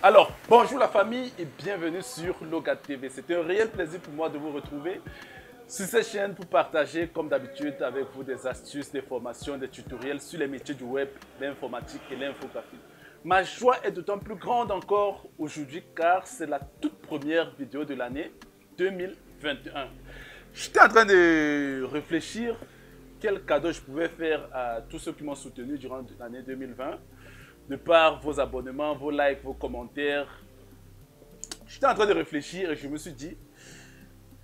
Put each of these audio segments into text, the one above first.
Alors, bonjour la famille et bienvenue sur Logat TV. C'est un réel plaisir pour moi de vous retrouver sur cette chaîne pour partager, comme d'habitude, avec vous des astuces, des formations, des tutoriels sur les métiers du web, l'informatique et l'infographie. Ma joie est d'autant plus grande encore aujourd'hui car c'est la toute première vidéo de l'année 2021. J'étais en train de réfléchir quel cadeau je pouvais faire à tous ceux qui m'ont soutenu durant l'année 2020. De par vos abonnements, vos likes, vos commentaires. J'étais en train de réfléchir et je me suis dit,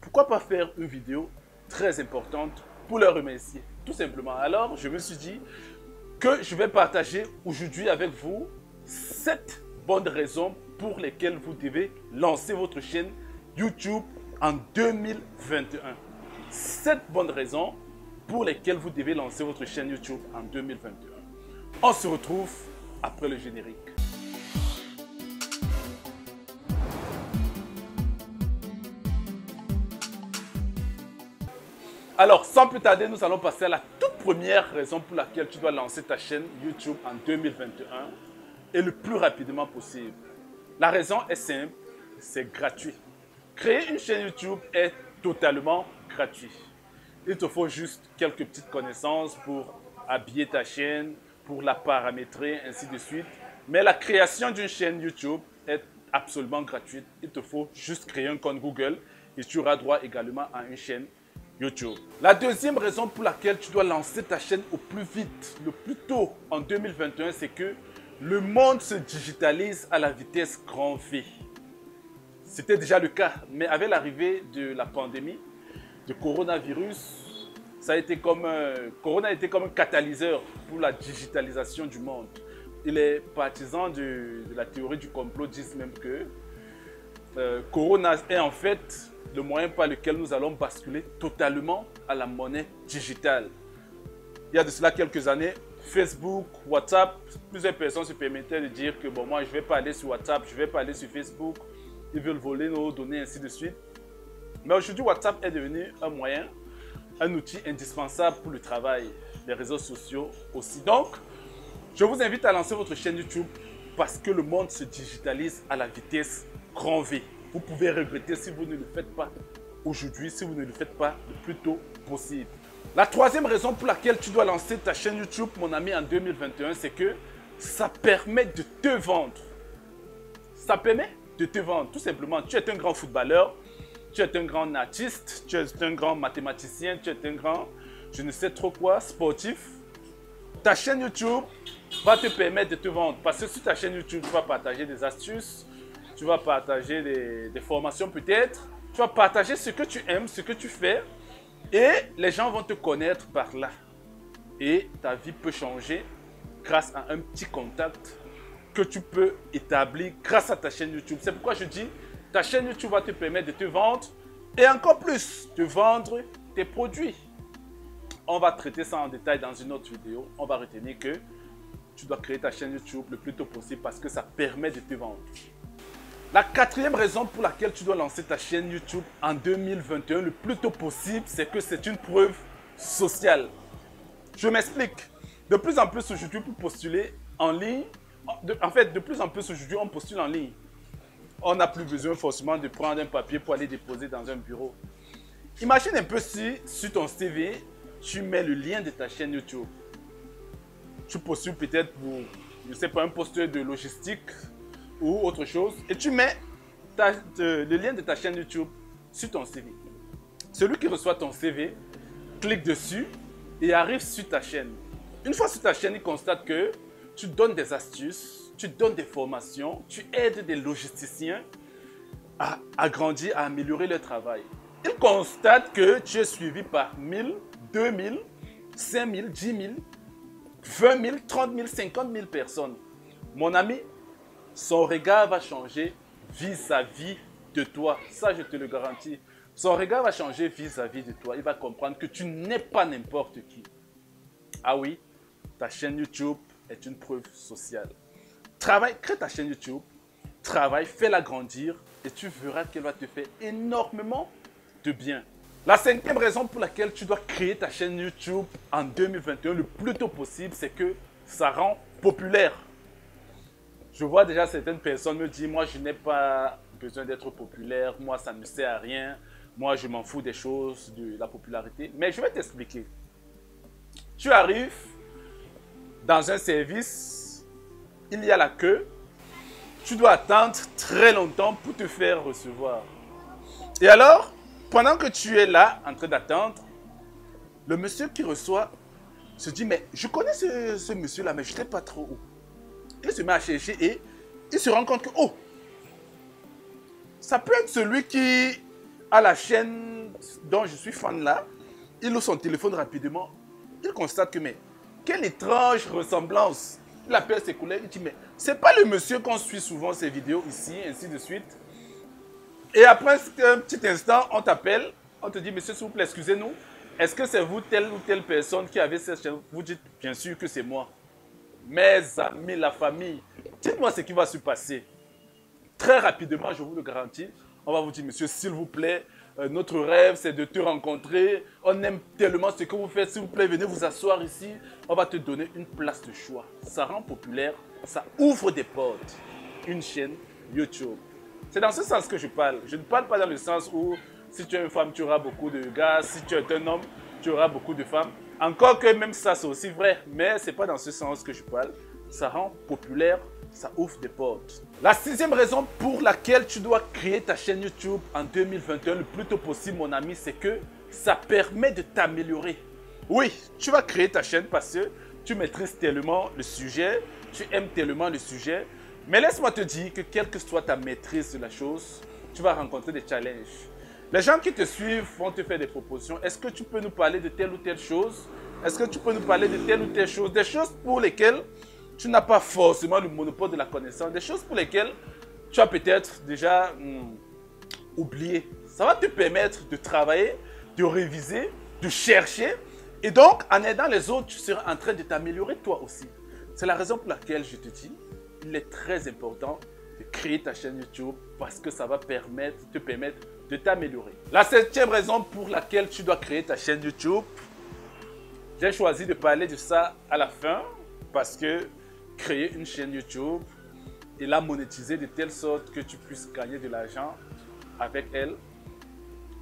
pourquoi pas faire une vidéo très importante pour les remercier, tout simplement. Alors, je me suis dit que je vais partager aujourd'hui avec vous 7 bonnes raisons pour lesquelles vous devez lancer votre chaîne YouTube en 2021. 7 bonnes raisons pour lesquelles vous devez lancer votre chaîne YouTube en 2021. On se retrouve après le générique. Alors, sans plus tarder, nous allons passer à la toute première raison pour laquelle tu dois lancer ta chaîne YouTube en 2021 et le plus rapidement possible. La raison est simple, c'est gratuit. Créer une chaîne YouTube est totalement gratuit. Il te faut juste quelques petites connaissances pour habiller ta chaîne, pour la paramétrer, ainsi de suite. Mais la création d'une chaîne YouTube est absolument gratuite. Il te faut juste créer un compte Google et tu auras droit également à une chaîne YouTube. La deuxième raison pour laquelle tu dois lancer ta chaîne au plus vite, le plus tôt en 2021, c'est que le monde se digitalise à la vitesse grand V. C'était déjà le cas, mais avec l'arrivée de la pandémie, du coronavirus, Corona a été comme un catalyseur pour la digitalisation du monde. Et les partisans de la théorie du complot disent même que Corona est en fait le moyen par lequel nous allons basculer totalement à la monnaie digitale. Il y a de cela quelques années, Facebook, WhatsApp, plusieurs personnes se permettaient de dire que bon, moi je ne vais pas aller sur WhatsApp, je ne vais pas aller sur Facebook, ils veulent voler nos données, ainsi de suite. Mais aujourd'hui, WhatsApp est devenu un moyen, un outil indispensable pour le travail, les réseaux sociaux aussi. Donc, je vous invite à lancer votre chaîne YouTube parce que le monde se digitalise à la vitesse grand V. Vous pouvez regretter si vous ne le faites pas aujourd'hui, si vous ne le faites pas le plus tôt possible. La troisième raison pour laquelle tu dois lancer ta chaîne YouTube, mon ami, en 2021, c'est que ça permet de te vendre. Ça permet de te vendre, tout simplement. Tu es un grand footballeur, tu es un grand artiste, tu es un grand mathématicien, tu es un grand, je ne sais trop quoi, sportif. Ta chaîne YouTube va te permettre de te vendre. Parce que sur ta chaîne YouTube, tu vas partager des astuces, tu vas partager des formations peut-être, tu vas partager ce que tu aimes, ce que tu fais, et les gens vont te connaître par là. Et ta vie peut changer grâce à un petit contact que tu peux établir grâce à ta chaîne YouTube. C'est pourquoi je dis, ta chaîne YouTube va te permettre de te vendre et encore plus, de vendre tes produits. On va traiter ça en détail dans une autre vidéo. On va retenir que tu dois créer ta chaîne YouTube le plus tôt possible parce que ça permet de te vendre. La quatrième raison pour laquelle tu dois lancer ta chaîne YouTube en 2021 le plus tôt possible, c'est que c'est une preuve sociale. Je m'explique. De plus en plus aujourd'hui, pour postuler en ligne, de plus en plus aujourd'hui, on postule en ligne. On n'a plus besoin forcément de prendre un papier pour aller déposer dans un bureau. Imagine un peu si sur ton CV, tu mets le lien de ta chaîne YouTube. Tu postules peut-être pour, je ne sais pas, un poste de logistique ou autre chose. Et tu mets le lien de ta chaîne YouTube sur ton CV. Celui qui reçoit ton CV clique dessus et arrive sur ta chaîne. Une fois sur ta chaîne, il constate que tu donnes des astuces, tu donnes des formations, tu aides des logisticiens à agrandir, à améliorer leur travail. Il constate que tu es suivi par 1000, 2000, 5000, 10 000, 20 000, 30 000, 50 000 personnes. Mon ami, son regard va changer vis-à-vis de toi. Ça, je te le garantis. Son regard va changer vis-à-vis de toi. Il va comprendre que tu n'es pas n'importe qui. Ah oui, ta chaîne YouTube est une preuve sociale. Travaille, crée ta chaîne YouTube, travaille, fais-la grandir et tu verras qu'elle va te faire énormément de bien. La cinquième raison pour laquelle tu dois créer ta chaîne YouTube en 2021 le plus tôt possible, c'est que ça rend populaire. Je vois déjà certaines personnes me dire, moi je n'ai pas besoin d'être populaire, moi ça ne me sert à rien, moi je m'en fous des choses, de la popularité. Mais je vais t'expliquer. Tu arrives dans un service, il y a la queue, tu dois attendre très longtemps pour te faire recevoir. Et alors, pendant que tu es là en train d'attendre, le monsieur qui reçoit se dit, mais je connais ce monsieur-là, mais je ne sais pas trop où. Il se met à chercher et il se rend compte que, oh, ça peut être celui qui a la chaîne dont je suis fan là. Il ouvre son téléphone rapidement. Il constate que, mais quelle étrange ressemblance. Il appelle ses collègues, il dit, mais c'est pas le monsieur qu'on suit souvent ses vidéos ici, ainsi de suite. Et après un petit instant, on t'appelle, on te dit, monsieur, s'il vous plaît, excusez-nous, est-ce que c'est vous, telle ou telle personne qui avait cette chaîne? Vous dites, bien sûr que c'est moi. Mes amis, la famille, dites-moi ce qui va se passer. Très rapidement, je vous le garantis, on va vous dire, monsieur, s'il vous plaît, notre rêve, c'est de te rencontrer. On aime tellement ce que vous faites. S'il vous plaît, venez vous asseoir ici. On va te donner une place de choix. Ça rend populaire, ça ouvre des portes. Une chaîne YouTube. C'est dans ce sens que je parle. Je ne parle pas dans le sens où si tu es une femme, tu auras beaucoup de gars. Si tu es un homme, tu auras beaucoup de femmes. Encore que même ça, c'est aussi vrai. Mais ce n'est pas dans ce sens que je parle. Ça rend populaire, ça ouvre des portes. La 6e raison pour laquelle tu dois créer ta chaîne YouTube en 2021 le plus tôt possible, mon ami, c'est que ça permet de t'améliorer. Oui, tu vas créer ta chaîne parce que tu maîtrises tellement le sujet, tu aimes tellement le sujet. Mais laisse-moi te dire que quelle que soit ta maîtrise de la chose, tu vas rencontrer des challenges. Les gens qui te suivent vont te faire des propositions. Est-ce que tu peux nous parler de telle ou telle chose? Est-ce que tu peux nous parler de telle ou telle chose? Des choses pour lesquelles tu n'as pas forcément le monopole de la connaissance. Des choses pour lesquelles tu as peut-être déjà oublié. Ça va te permettre de travailler, de réviser, de chercher. Et donc, en aidant les autres, tu seras en train de t'améliorer toi aussi. C'est la raison pour laquelle je te dis, il est très important de créer ta chaîne YouTube parce que ça va te permettre de t'améliorer. La 7e raison pour laquelle tu dois créer ta chaîne YouTube, j'ai choisi de parler de ça à la fin parce que créer une chaîne YouTube et la monétiser de telle sorte que tu puisses gagner de l'argent avec elle,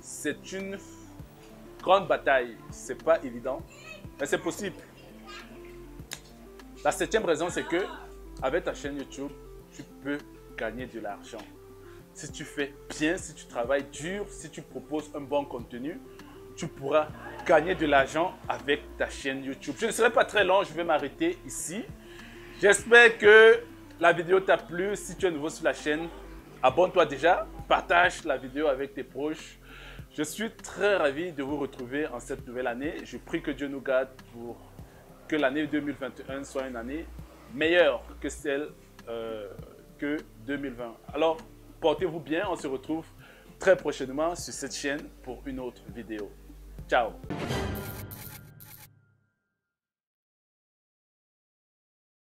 c'est une grande bataille. C'est pas évident, mais c'est possible. La 7e raison, c'est que avec ta chaîne YouTube, tu peux gagner de l'argent. Si tu fais bien, si tu travailles dur, si tu proposes un bon contenu, tu pourras gagner de l'argent avec ta chaîne YouTube. Je ne serai pas très long, je vais m'arrêter ici. J'espère que la vidéo t'a plu. Si tu es nouveau sur la chaîne, abonne-toi déjà, partage la vidéo avec tes proches. Je suis très ravi de vous retrouver en cette nouvelle année. Je prie que Dieu nous garde pour que l'année 2021 soit une année meilleure que celle que 2020. Alors, portez-vous bien. On se retrouve très prochainement sur cette chaîne pour une autre vidéo. Ciao!